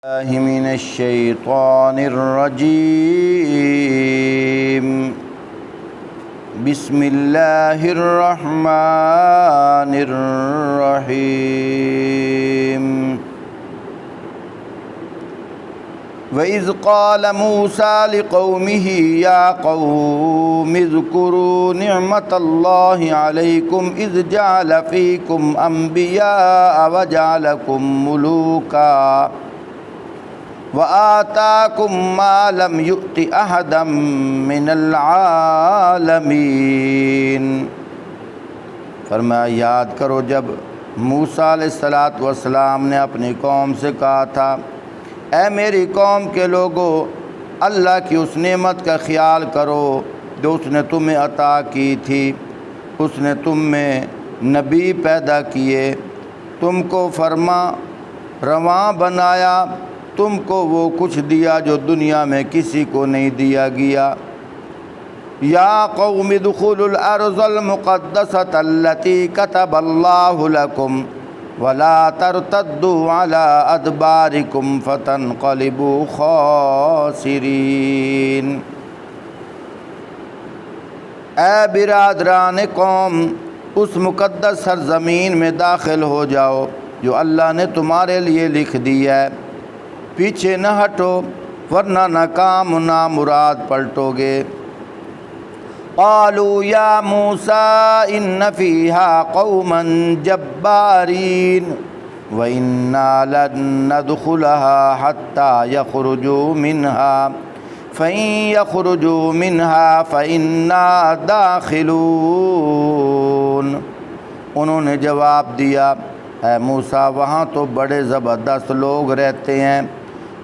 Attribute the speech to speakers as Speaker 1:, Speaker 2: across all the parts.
Speaker 1: الله من الشيطان الرجيم. بسم الله الرحمن الرحيم. وَإِذْ قَالَ مُوسَى لِقَوْمِهِ يَا قَوْمِ اذْكُرُوا نِعْمَةَ اللَّهِ عَلَيْكُمْ إِذْ جَعَلَ فِيكُمْ أَنْبِيَاءَ وَجَعَلَكُمْ مُلُوكًا وَآتَاكُمْ مَا لَمْ يُؤْتِ أَحَدًا مِّنَ الْعَالَمِينَ۔ فرمایا یاد کرو جب موسیٰ علیہ السلام نے اپنی قوم سے کہا تھا، اے میری قوم کے لوگو، اللہ کی اس نعمت کا خیال کرو جو اس نے تمہیں عطا کی تھی۔ اس نے تم میں نبی پیدا کیے، تم کو فرما رواں بنایا، تم کو وہ کچھ دیا جو دنیا میں کسی کو نہیں دیا گیا۔ یا قوم ادخلوا الارض المقدسۃ التی کتب اللہ لکم وَلَا تَرْتَدُّوا عَلَىٰ أَدْبَارِكُمْ فَتَنْقَلِبُوا خَاسِرِينَ۔ اے برادران قوم، اس مقدس سرزمین میں داخل ہو جاؤ جو اللہ نے تمہارے لیے لکھ دی ہے، پیچھے نہ ہٹو ورنہ ناکام نامراد پلٹو گے۔ قالوا یا موسیٰ ان فیہا قوما جبارین وَإِنَّا لَن نَّدْخُلَهَا حَتَّى يَخْرُجُوا مِنْهَا فَإِن يَخْرُجُوا مِنْهَا فَإِنَّا دَاخِلُونَ۔ انہوں نے جواب دیا، اے موسیٰ وہاں تو بڑے زبردست لوگ رہتے ہیں،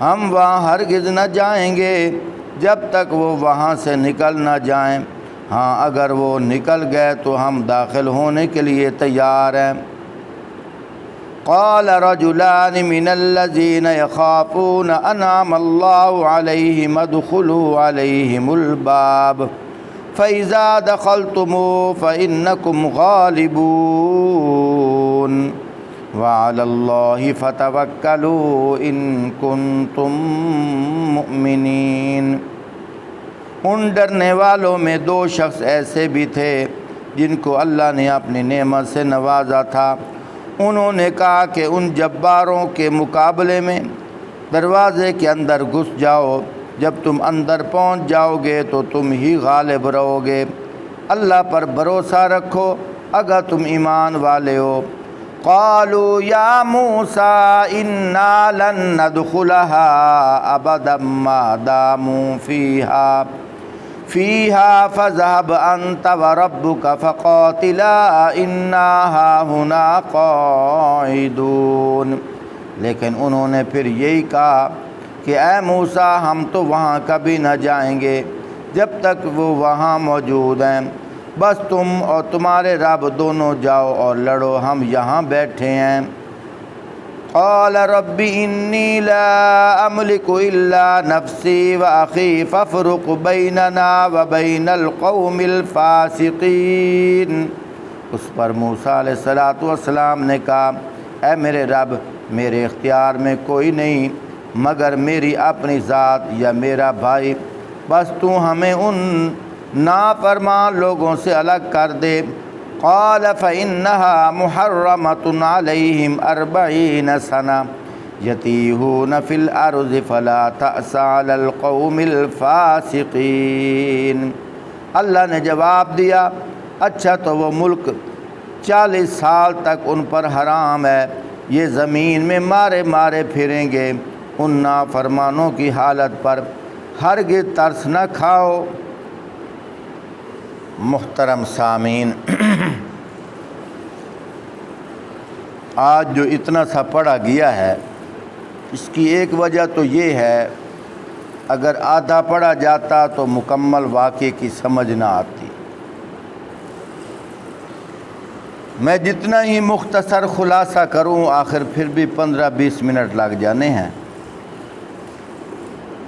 Speaker 1: ہم وہاں ہرگز نہ جائیں گے جب تک وہ وہاں سے نکل نہ جائیں، ہاں اگر وہ نکل گئے تو ہم داخل ہونے کے لیے تیار ہیں۔ قال رجلان من الذين يخافون انعم الله عليهم ادخلوا عليهم الباب فإذا دخلتموه فإنكم غالبون وعلى الله فتوكلوا إن كنتم مؤمنين۔ ان ڈرنے والوں میں دو شخص ایسے بھی تھے جن کو اللہ نے اپنی نعمت سے نوازا تھا۔ انہوں نے کہا کہ ان جباروں کے مقابلے میں دروازے کے اندر گھس جاؤ، جب تم اندر پہنچ جاؤ گے تو تم ہی غالب رہو گے۔ اللہ پر بھروسہ رکھو اگر تم ایمان والے ہو۔ قالوا یا موسیٰ انا لن ندخلها ابدا ما داموا فیہا فذهب انت وربک فقاتلا انا ہاہنا قاعدون۔ لیکن انہوں نے پھر یہی کہا کہ اے موسیٰ ہم تو وہاں کبھی نہ جائیں گے جب تک وہ وہاں موجود ہیں، بس تم اور تمہارے رب دونوں جاؤ اور لڑو، ہم یہاں بیٹھے ہیں۔ قال رب انی لا املک الا نفسی واخی فافرق بیننا وبین القوم الفاسقین۔ اس پر موسیٰ علیہ السلام نے کہا، اے میرے رب میرے اختیار میں کوئی نہیں مگر میری اپنی ذات یا میرا بھائی، بس تو ہمیں ان نافرمان لوگوں سے الگ کر دے۔ قال فإنها محرمة عليهم 40 سنة يتيهون في الأرض فلا تأس على القوم الفاسقين۔ اللہ نے جواب دیا، اچھا تو وہ ملک 40 سال تک ان پر حرام ہے، یہ زمین میں مارے مارے پھریں گے، ان نافرمانوں کی حالت پر ہرگز ترس نہ کھاؤ۔ محترم سامعین، آج جو اتنا سا پڑھا گیا ہے اس کی ایک وجہ تو یہ ہے، اگر آدھا پڑھا جاتا تو مکمل واقعے کی سمجھ نہ آتی۔ میں جتنا ہی مختصر خلاصہ کروں آخر پھر بھی 15-20 منٹ لگ جانے ہیں۔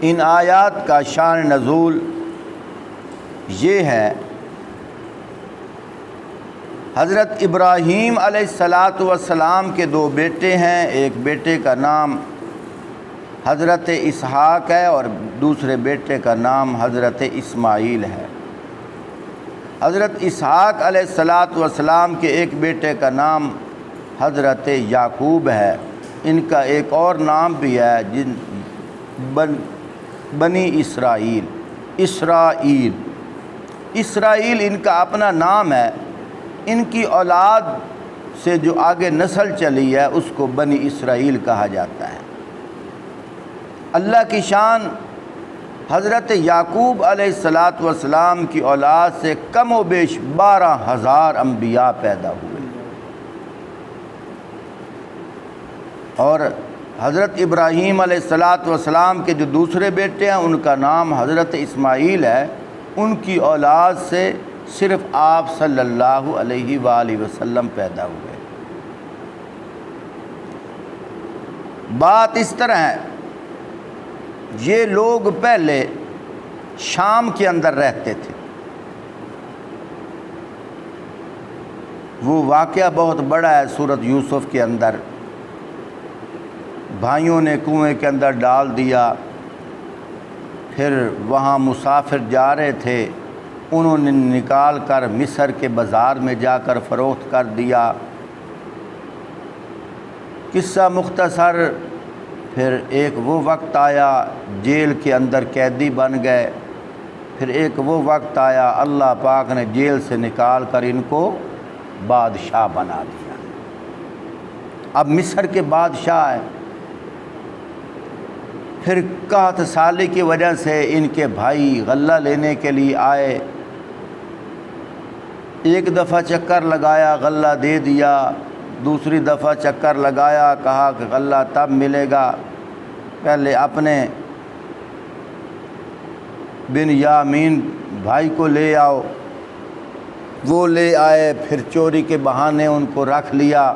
Speaker 1: ان آیات کا شان نزول یہ ہے، حضرت ابراہیم علیہ السلام کے دو بیٹے ہیں، ایک بیٹے کا نام حضرت اسحاق ہے اور دوسرے بیٹے کا نام حضرت اسماعیل ہے۔ حضرت اسحاق علیہ السلام کے ایک بیٹے کا نام حضرت یعقوب ہے۔ ان کا ایک اور نام بھی ہے بنی اسرائیل۔ اسرائیل ان کا اپنا نام ہے۔ ان کی اولاد سے جو آگے نسل چلی ہے اس کو بنی اسرائیل کہا جاتا ہے۔ اللہ کی شان، حضرت یعقوب علیہ السلام کی اولاد سے کم و بیش 12,000 انبیاء پیدا ہوئے، اور حضرت ابراہیم علیہ السلام کے جو دوسرے بیٹے ہیں ان کا نام حضرت اسماعیل ہے۔ ان کی اولاد سے صرف آپ صلی اللہ علیہ وآلہ وسلم پیدا ہوئے۔ بات اس طرح ہے، یہ لوگ پہلے شام کے اندر رہتے تھے۔ وہ واقعہ بہت بڑا ہے سورۃ یوسف کے اندر۔ بھائیوں نے کنویں کے اندر ڈال دیا، پھر وہاں مسافر جا رہے تھے، انہوں نے نکال کر مصر کے بازار میں جا کر فروخت کر دیا۔ قصہ مختصر، پھر ایک وہ وقت آیا جیل کے اندر قیدی بن گئے، پھر ایک وہ وقت آیا اللہ پاک نے جیل سے نکال کر ان کو بادشاہ بنا دیا۔ اب مصر کے بادشاہ ہیں۔ پھر قحط سالی کی وجہ سے ان کے بھائی غلہ لینے کے لیے آئے، ایک دفعہ چکر لگایا غلہ دے دیا، دوسری دفعہ چکر لگایا کہا کہ غلہ تب ملے گا، پہلے اپنے بنیامین بھائی کو لے آؤ، وہ لے آئے، پھر چوری کے بہانے ان کو رکھ لیا۔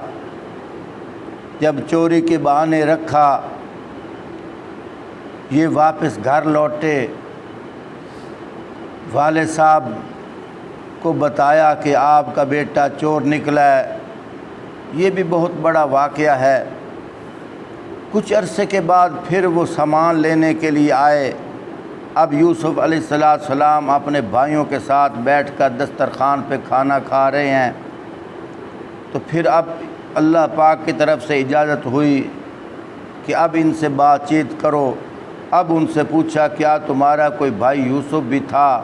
Speaker 1: جب چوری کے بہانے رکھا، یہ واپس گھر لوٹے، والد صاحب کو بتایا کہ آپ کا بیٹا چور نکلا ہے۔ یہ بھی بہت بڑا واقعہ ہے۔ کچھ عرصے کے بعد پھر وہ سامان لینے کے لیے آئے۔ اب یوسف علیہ السلام اپنے بھائیوں کے ساتھ بیٹھ کر دسترخوان پہ کھانا کھا رہے ہیں، تو پھر اب اللہ پاک کی طرف سے اجازت ہوئی کہ اب ان سے بات چیت کرو۔ اب ان سے پوچھا کیا تمہارا کوئی بھائی یوسف بھی تھا؟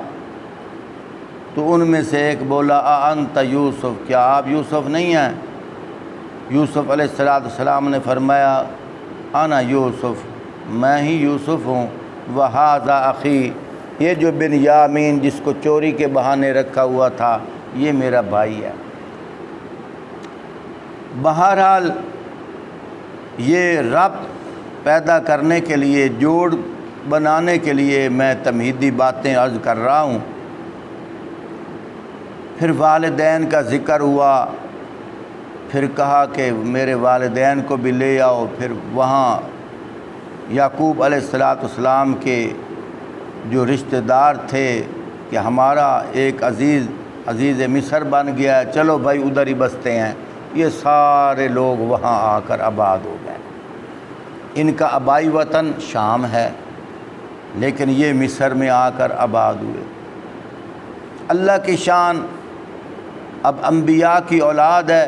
Speaker 1: تو ان میں سے ایک بولا انت یوسف، کیا آپ یوسف نہیں ہیں؟ یوسف علیہ السلام نے فرمایا انا یوسف، میں ہی یوسف ہوں، وہذا اخی، یہ جو بنیامین جس کو چوری کے بہانے رکھا ہوا تھا یہ میرا بھائی ہے۔ بہرحال یہ ربط پیدا کرنے کے لیے، جوڑ بنانے کے لیے میں تمہیدی باتیں عرض کر رہا ہوں۔ پھر والدین کا ذکر ہوا، پھر کہا کہ میرے والدین کو بھی لے آؤ۔ پھر وہاں یعقوب علیہ السلام کے جو رشتہ دار تھے کہ ہمارا ایک عزیز مصر بن گیا، چلو بھائی ادھر ہی بستے ہیں، یہ سارے لوگ وہاں آ کر آباد ہو گئے۔ ان کا آبائی وطن شام ہے، لیکن یہ مصر میں آ کر آباد ہوئے۔ اللہ کی شان، اب انبیاء کی اولاد ہے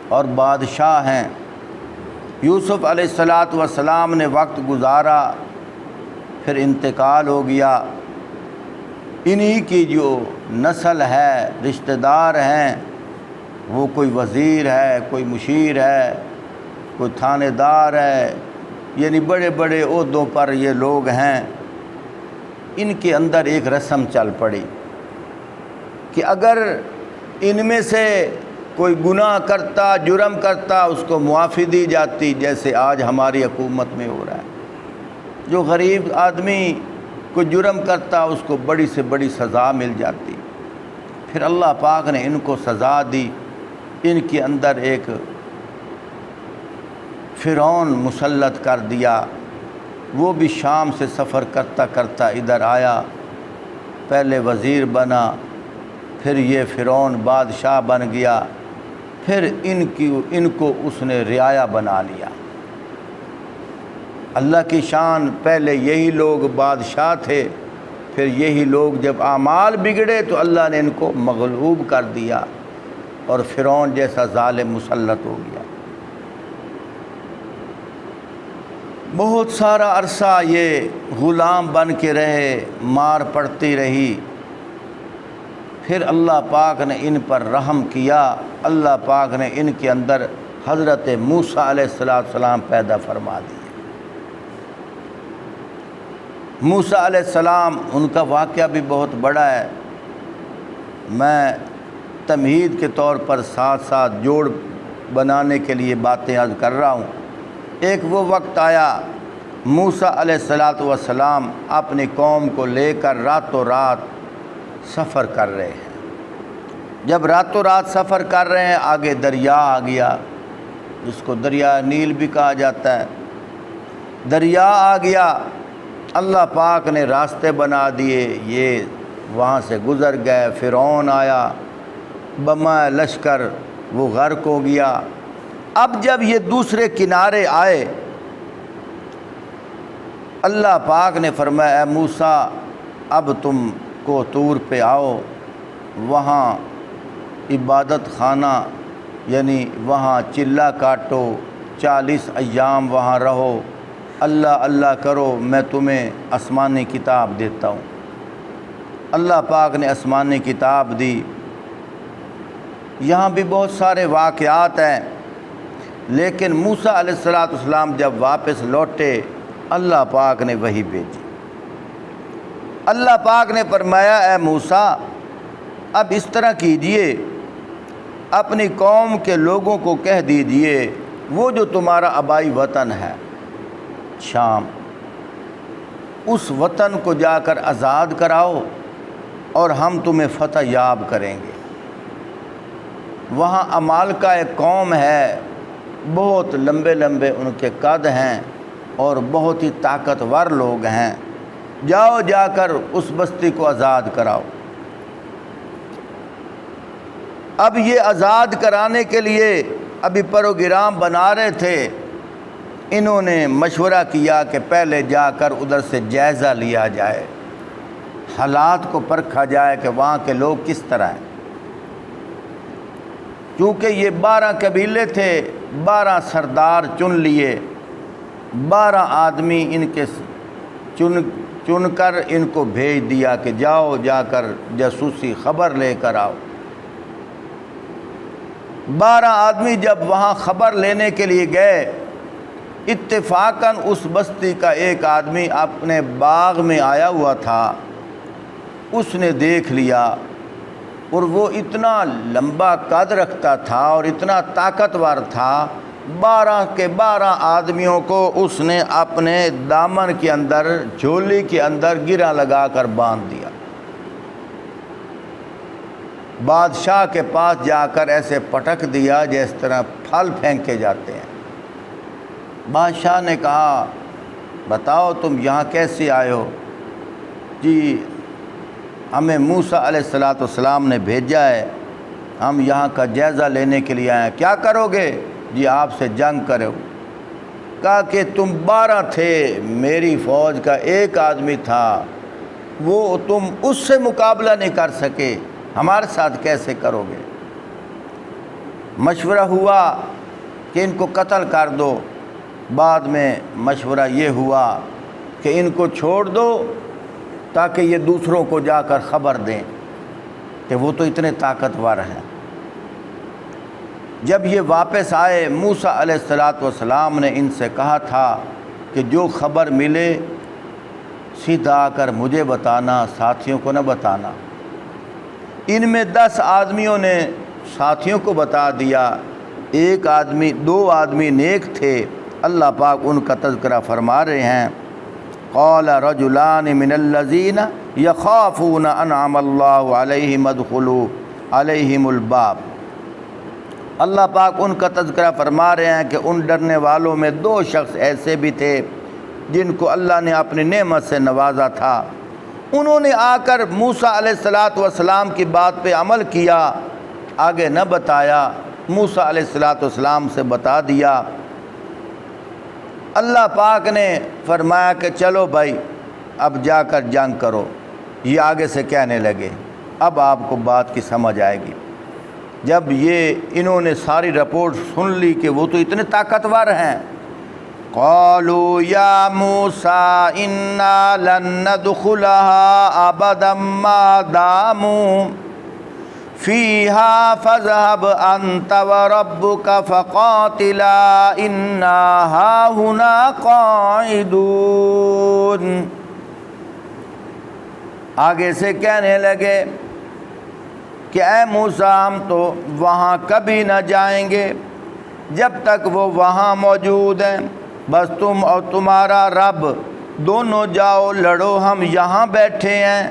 Speaker 1: اور بادشاہ ہیں۔ یوسف علیہ السلام نے وقت گزارا، پھر انتقال ہو گیا۔ انہی کی جو نسل ہے، رشتہ دار ہیں، وہ کوئی وزیر ہے، کوئی مشیر ہے، کوئی تھانے دار ہے، یعنی بڑے بڑے عہدوں پر یہ لوگ ہیں۔ ان کے اندر ایک رسم چل پڑی کہ اگر ان میں سے کوئی گناہ کرتا، جرم کرتا، اس کو معافی دی جاتی، جیسے آج ہماری حکومت میں ہو رہا ہے۔ جو غریب آدمی کوئی جرم کرتا اس کو بڑی سے بڑی سزا مل جاتی۔ پھر اللہ پاک نے ان کو سزا دی۔ ان کے اندر ایک فرعون مسلط کر دیا، وہ بھی شام سے سفر کرتا کرتا ادھر آیا، پہلے وزیر بنا، پھر یہ فرعون بادشاہ بن گیا، پھر ان کو اس نے رعایا بنا لیا۔ اللہ کی شان، پہلے یہی لوگ بادشاہ تھے، پھر یہی لوگ جب اعمال بگڑے تو اللہ نے ان کو مغلوب کر دیا اور فرعون جیسا ظالم مسلط ہو گیا۔ بہت سارا عرصہ یہ غلام بن کے رہے، مار پڑتی رہی، پھر اللہ پاک نے ان پر رحم کیا، اللہ پاک نے ان کے اندر حضرت موسیٰ علیہ السلام پیدا فرما دیے۔ موسیٰ علیہ السلام، ان کا واقعہ بھی بہت بڑا ہے، میں تمہید کے طور پر ساتھ ساتھ جوڑ بنانے کے لیے باتیں عرض کر رہا ہوں۔ ایک وہ وقت آیا موسیٰ علیہ السلام اپنی قوم کو لے کر راتوں رات سفر کر رہے ہیں۔ جب راتوں رات سفر کر رہے ہیں، آگے دریا آ گیا، جس کو دریا نیل بھی کہا جاتا ہے۔ دریا آ گیا، اللہ پاک نے راستے بنا دیے، یہ وہاں سے گزر گئے۔ فرعون آیا، بما لشکر، وہ غرق ہو گیا۔ اب جب یہ دوسرے کنارے آئے، اللہ پاک نے فرمایا اے موسیٰ اب تم کو طور پہ آؤ، وہاں عبادت خانہ یعنی وہاں چلہ کاٹو، 40 ایام وہاں رہو، اللہ اللہ کرو، میں تمہیں آسمانی کتاب دیتا ہوں۔ اللہ پاک نے آسمانی کتاب دی۔ یہاں بھی بہت سارے واقعات ہیں، لیکن موسیٰ علیہ السلام جب واپس لوٹے، اللہ پاک نے وحی بھیجی۔ اللہ پاک نے فرمایا اے موسیٰ اب اس طرح کیجئے، اپنی قوم کے لوگوں کو کہہ دیجئے وہ جو تمہارا آبائی وطن ہے شام، اس وطن کو جا کر آزاد کراؤ اور ہم تمہیں فتح یاب کریں گے۔ وہاں عمالقہ ایک قوم ہے، بہت لمبے لمبے ان کے قد ہیں اور بہت ہی طاقتور لوگ ہیں، جاؤ جا کر اس بستی کو آزاد کراؤ۔ اب یہ آزاد کرانے کے لیے ابھی پروگرام بنا رہے تھے، انہوں نے مشورہ کیا کہ پہلے جا کر ادھر سے جائزہ لیا جائے، حالات کو پرکھا جائے کہ وہاں کے لوگ کس طرح ہیں۔ کیونکہ یہ 12 قبیلے تھے، 12 سردار چن لیے، 12 آدمی ان کے چن کر ان کو بھیج دیا کہ جاؤ جا کر جاسوسی خبر لے کر آؤ۔ 12 آدمی جب وہاں خبر لینے کے لیے گئے، اتفاقاً اس بستی کا ایک آدمی اپنے باغ میں آیا ہوا تھا، اس نے دیکھ لیا، اور وہ اتنا لمبا قد رکھتا تھا اور اتنا طاقتور تھا، 12 کے 12 آدمیوں کو اس نے اپنے دامن کے اندر، جھولی کے اندر گرہ لگا کر باندھ دیا۔ بادشاہ کے پاس جا کر ایسے پٹک دیا جس طرح پھل پھینکے جاتے ہیں۔ بادشاہ نے کہا بتاؤ تم یہاں کیسے آئے ہو؟ جی ہمیں موسیٰ علیہ السلام نے بھیجا ہے، ہم یہاں کا جائزہ لینے کے لیے آئے ہیں۔ کیا کرو گے؟ جی آپ سے جنگ کرو۔ کہا کہ تم 12 تھے، میری فوج کا ایک آدمی تھا، وہ تم اس سے مقابلہ نہیں کر سکے، ہمارے ساتھ کیسے کرو گے؟ مشورہ ہوا کہ ان کو قتل کر دو۔ بعد میں مشورہ یہ ہوا کہ ان کو چھوڑ دو تاکہ یہ دوسروں کو جا کر خبر دیں کہ وہ تو اتنے طاقتور ہیں۔ جب یہ واپس آئے، موسیٰ علیہ السلام نے ان سے کہا تھا کہ جو خبر ملے سیدھا آ کر مجھے بتانا، ساتھیوں کو نہ بتانا۔ ان میں 10 آدمیوں نے ساتھیوں کو بتا دیا، 2 آدمی نیک تھے۔ اللہ پاک ان کا تذکرہ فرما رہے ہیں، قال رجلان من الذین یخافون انعم اللہ علیہم ادخلوا علیہم الباب۔ اللہ پاک ان کا تذکرہ فرما رہے ہیں کہ ان ڈرنے والوں میں 2 شخص ایسے بھی تھے جن کو اللہ نے اپنی نعمت سے نوازا تھا۔ انہوں نے آ کر موسیٰ علیہ السلام کی بات پہ عمل کیا، آگے نہ بتایا، موسیٰ علیہ السلام سے بتا دیا۔ اللہ پاک نے فرمایا کہ چلو بھائی اب جا کر جنگ کرو۔ یہ آگے سے کہنے لگے، اب آپ کو بات کی سمجھ آئے گی۔ جب انہوں نے ساری رپورٹ سن لی کہ وہ تو اتنے طاقتور ہیں، قالوا یا موسیٰ انا لن ندخلها ابدا ما داموا فیہا فاذهب انت وربک فقاتلا انا ہاہنا قاعدون۔ آگے سے کہنے لگے کہ اے موسیٰ ہم تو وہاں کبھی نہ جائیں گے جب تک وہ وہاں موجود ہیں، بس تم اور تمہارا رب دونوں جاؤ لڑو، ہم یہاں بیٹھے ہیں،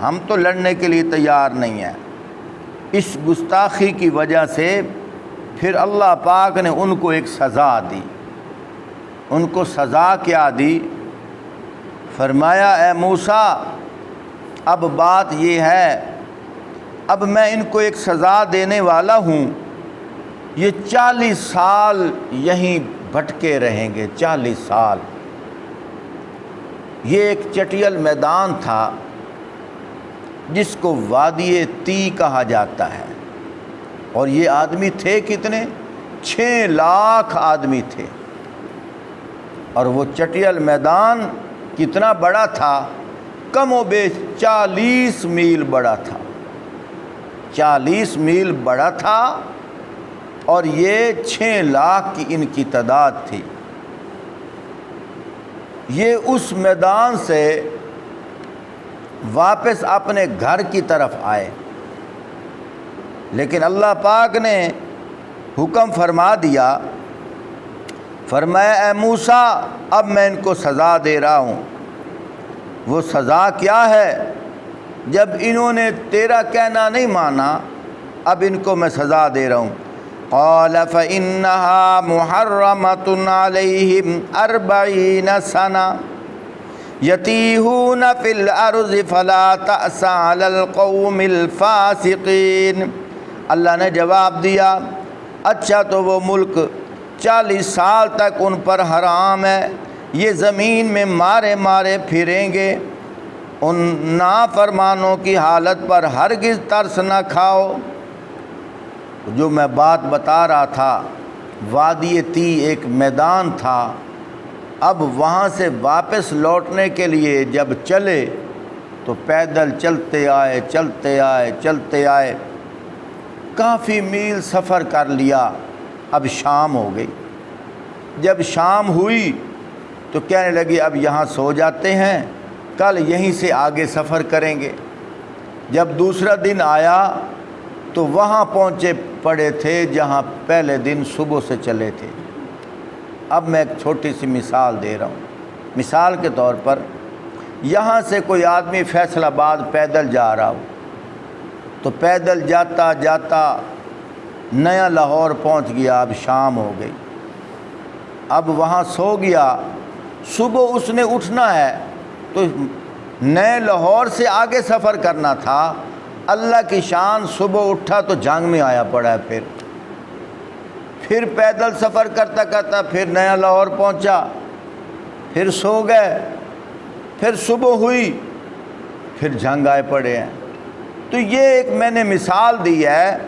Speaker 1: ہم تو لڑنے کے لیے تیار نہیں ہیں۔ اس گستاخی کی وجہ سے پھر اللہ پاک نے ان کو ایک سزا دی۔ ان کو سزا کیا دی؟ فرمایا اے موسیٰ اب بات یہ ہے، اب میں ان کو ایک سزا دینے والا ہوں، یہ 40 سال یہیں بھٹکے رہیں گے۔ 40 سال۔ یہ ایک چٹیل میدان تھا جس کو وادی تی کہا جاتا ہے، اور یہ آدمی تھے کتنے؟ 6 لاکھ آدمی تھے، اور وہ چٹیل میدان کتنا بڑا تھا؟ کم و بیش 40 میل بڑا تھا۔ 40 میل بڑا تھا، اور یہ 6 لاکھ کی ان کی تعداد تھی۔ یہ اس میدان سے واپس اپنے گھر کی طرف آئے، لیکن اللہ پاک نے حکم فرما دیا، فرمایا اے موسیٰ اب میں ان کو سزا دے رہا ہوں۔ وہ سزا کیا ہے؟ جب انہوں نے تیرا کہنا نہیں مانا، اب ان کو میں سزا دے رہا ہوں۔ قال فإنها محرمة عليهم 40 سنة يتيهون في الأرض فلا تأس على القوم الفاسقين۔ اللہ نے جواب دیا، اچھا تو وہ ملک 40 سال تک ان پر حرام ہے، یہ زمین میں مارے مارے پھریں گے، ان نافرمانوں کی حالت پر ہرگز ترس نہ کھاؤ۔ جو میں بات بتا رہا تھا، وادی تی ایک میدان تھا، اب وہاں سے واپس لوٹنے کے لیے جب چلے تو پیدل چلتے آئے چلتے آئے چلتے آئے، کافی میل سفر کر لیا۔ اب شام ہو گئی۔ جب شام ہوئی تو کہنے لگے اب یہاں سو جاتے ہیں، کل یہیں سے آگے سفر کریں گے۔ جب دوسرا دن آیا تو وہاں پہنچے پڑے تھے جہاں پہلے دن صبح سے چلے تھے۔ اب میں ایک چھوٹی سی مثال دے رہا ہوں۔ مثال کے طور پر یہاں سے کوئی آدمی فیصل آباد پیدل جا رہا ہو، تو پیدل جاتا جاتا نیا لاہور پہنچ گیا، اب شام ہو گئی، اب وہاں سو گیا، صبح اس نے اٹھنا ہے تو نئے لاہور سے آگے سفر کرنا تھا۔ اللہ کی شان، صبح اٹھا تو جنگ میں آیا پڑا ہے، پھر پیدل سفر کرتا کرتا پھر نیا لاہور پہنچا، پھر سو گئے، پھر صبح ہوئی، پھر جنگ آئے پڑے ہیں۔ تو یہ ایک میں نے مثال دی ہے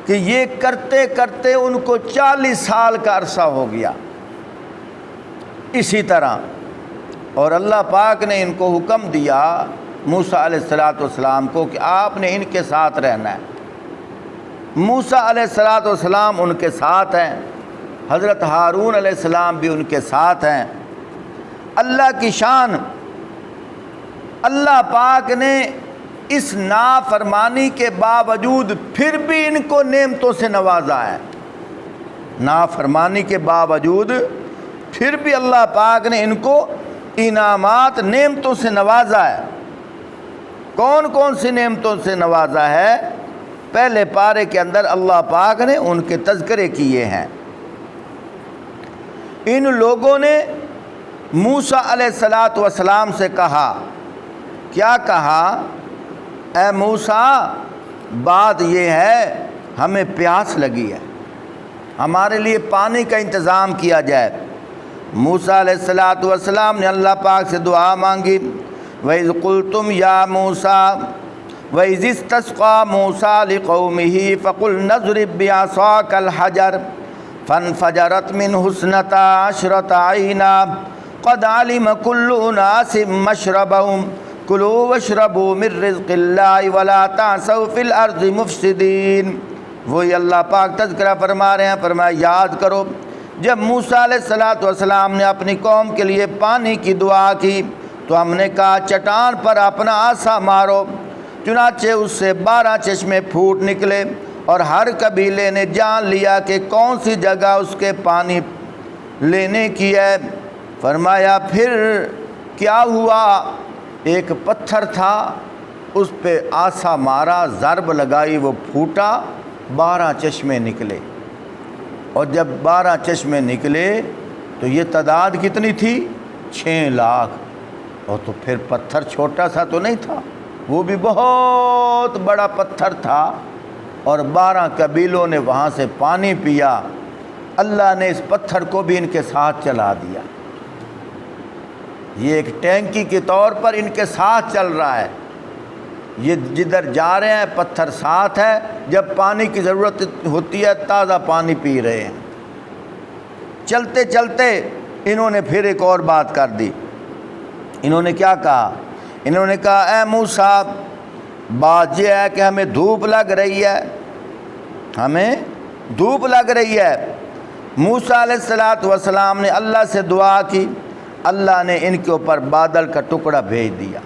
Speaker 1: کہ یہ کرتے کرتے ان کو 40 سال کا عرصہ ہو گیا۔ اسی طرح اور اللہ پاک نے ان کو حکم دیا موسیٰ علیہ السلام کو کہ آپ نے ان کے ساتھ رہنا ہے۔ موسیٰ علیہ السلام ان کے ساتھ ہیں، حضرت ہارون علیہ السلام بھی ان کے ساتھ ہیں۔ اللہ کی شان، اللہ پاک نے اس نافرمانی کے باوجود پھر بھی ان کو نعمتوں سے نوازا ہے۔ نافرمانی کے باوجود پھر بھی اللہ پاک نے ان کو انعامات، نعمتوں سے نوازا ہے۔ کون کون سی نعمتوں سے نوازا ہے؟ پہلے پارے کے اندر اللہ پاک نے ان کے تذکرے کیے ہیں۔ ان لوگوں نے موسیٰ علیہ السلام سے کہا، کیا کہا؟ اے موسیٰ بات یہ ہے، ہمیں پیاس لگی ہے، ہمارے لیے پانی کا انتظام کیا جائے۔ موسیٰ علیہ الصلوۃ والسلام نے اللہ پاک سے دعا مانگی، وَإِذْ قُلْتُمْ يَا مُوسَىٰ وَإِذِ اسْتَسْقَىٰ مُوسَىٰ لِقَوْمِهِ فَقُلْنَا اضْرِب بِّعَصَاكَ الْحَجَرَ فَانْفَجَرَتْ مِنْهُ اثْنَتَا عَشْرَةَ عَيْنًا قَدْ عَلِمَ كُلُّ أُنَاسٍ مَّشْرَبَهُمْ كُلُوا وَاشْرَبُوا مِن رِّزْقِ اللَّهِ وَلَا تَعْثَوْا فِي الْأَرْضِ مُفْسِدِينَ۔ وہی اللہ پاک تذکرہ فرما رہے ہیں، فرمایا یاد کرو جب موسیٰ علیہ الصلوۃ والسلام نے اپنی قوم کے لیے پانی کی دعا کی تو ہم نے کہا چٹان پر اپنا عصا مارو، چنانچہ اس سے 12 چشمے پھوٹ نکلے، اور ہر قبیلے نے جان لیا کہ کون سی جگہ اس کے پانی لینے کی ہے۔ فرمایا پھر کیا ہوا، ایک پتھر تھا، اس پہ عصا مارا، ضرب لگائی، وہ پھوٹا، 12 چشمے نکلے، اور جب 12 چشمے نکلے تو یہ تعداد کتنی تھی؟ 6 لاکھ۔ اور تو پھر پتھر چھوٹا سا تو نہیں تھا، وہ بھی بہت بڑا پتھر تھا، اور 12 قبیلوں نے وہاں سے پانی پیا۔ اللہ نے اس پتھر کو بھی ان کے ساتھ چلا دیا، یہ ایک ٹینکی کے طور پر ان کے ساتھ چل رہا ہے، یہ جدھر جا رہے ہیں پتھر ساتھ ہے، جب پانی کی ضرورت ہوتی ہے تازہ پانی پی رہے ہیں۔ چلتے چلتے انہوں نے پھر ایک اور بات کر دی، انہوں نے کیا کہا؟ انہوں نے کہا اے موسیٰ، بات یہ ہے کہ ہمیں دھوپ لگ رہی ہے، ہمیں دھوپ لگ رہی ہے۔ موسیٰ علیہ الصلوۃ والسلام نے اللہ سے دعا کی، اللہ نے ان کے اوپر بادل کا ٹکڑا بھیج دیا،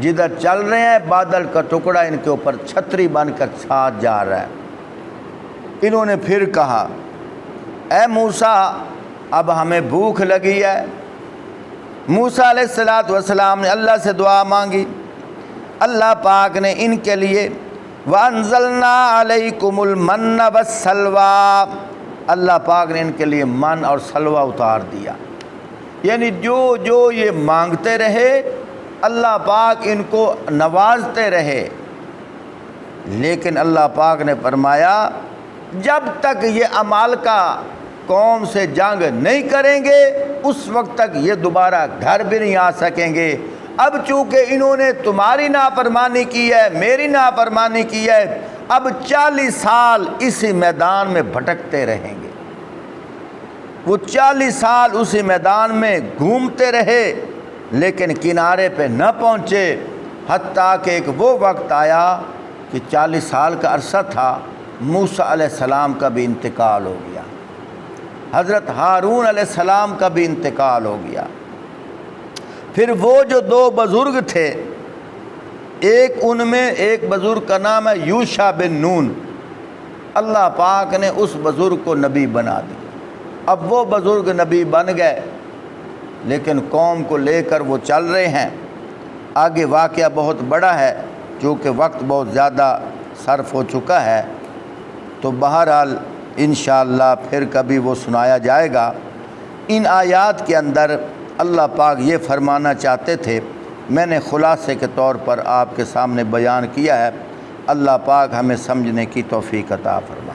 Speaker 1: جدھر چل رہے ہیں بادل کا ٹکڑا ان کے اوپر چھتری بن کر ساتھ جا رہا ہے۔ انہوں نے پھر کہا اے موسیٰ اب ہمیں بھوک لگی ہے۔ موسیٰ علیہ الصلوۃ والسلام نے اللہ سے دعا مانگی، اللہ پاک نے ان کے لیے وَأَنزَلْنَا عَلَيْكُمُ الْمَنَّ وَالسَّلْوَىٰ، اللہ پاک نے ان کے لیے من اور سلوہ اتار دیا، یعنی جو جو یہ مانگتے رہے اللہ پاک ان کو نوازتے رہے۔ لیکن اللہ پاک نے فرمایا جب تک یہ عمالقہ قوم سے جنگ نہیں کریں گے اس وقت تک یہ دوبارہ گھر بھی نہیں آ سکیں گے۔ اب چونکہ انہوں نے تمہاری نافرمانی کی ہے، میری نافرمانی کی ہے، اب 40 سال اسی میدان میں بھٹکتے رہیں گے۔ وہ 40 سال اسی میدان میں گھومتے رہے لیکن کنارے پہ نہ پہنچے، حتیٰ کہ ایک وہ وقت آیا کہ 40 سال کا عرصہ تھا، موسیٰ علیہ السلام کا بھی انتقال ہو گیا، حضرت ہارون علیہ السلام کا بھی انتقال ہو گیا۔ پھر وہ جو 2 بزرگ تھے، ان میں ایک بزرگ کا نام ہے یوشع بن نون، اللہ پاک نے اس بزرگ کو نبی بنا دیا۔ اب وہ بزرگ نبی بن گئے لیکن قوم کو لے کر وہ چل رہے ہیں۔ آگے واقعہ بہت بڑا ہے، چونکہ وقت بہت زیادہ صرف ہو چکا ہے، تو بہرحال انشاءاللہ پھر کبھی وہ سنایا جائے گا۔ ان آیات کے اندر اللہ پاک یہ فرمانا چاہتے تھے، میں نے خلاصے کے طور پر آپ کے سامنے بیان کیا ہے۔ اللہ پاک ہمیں سمجھنے کی توفیق عطا فرمائے۔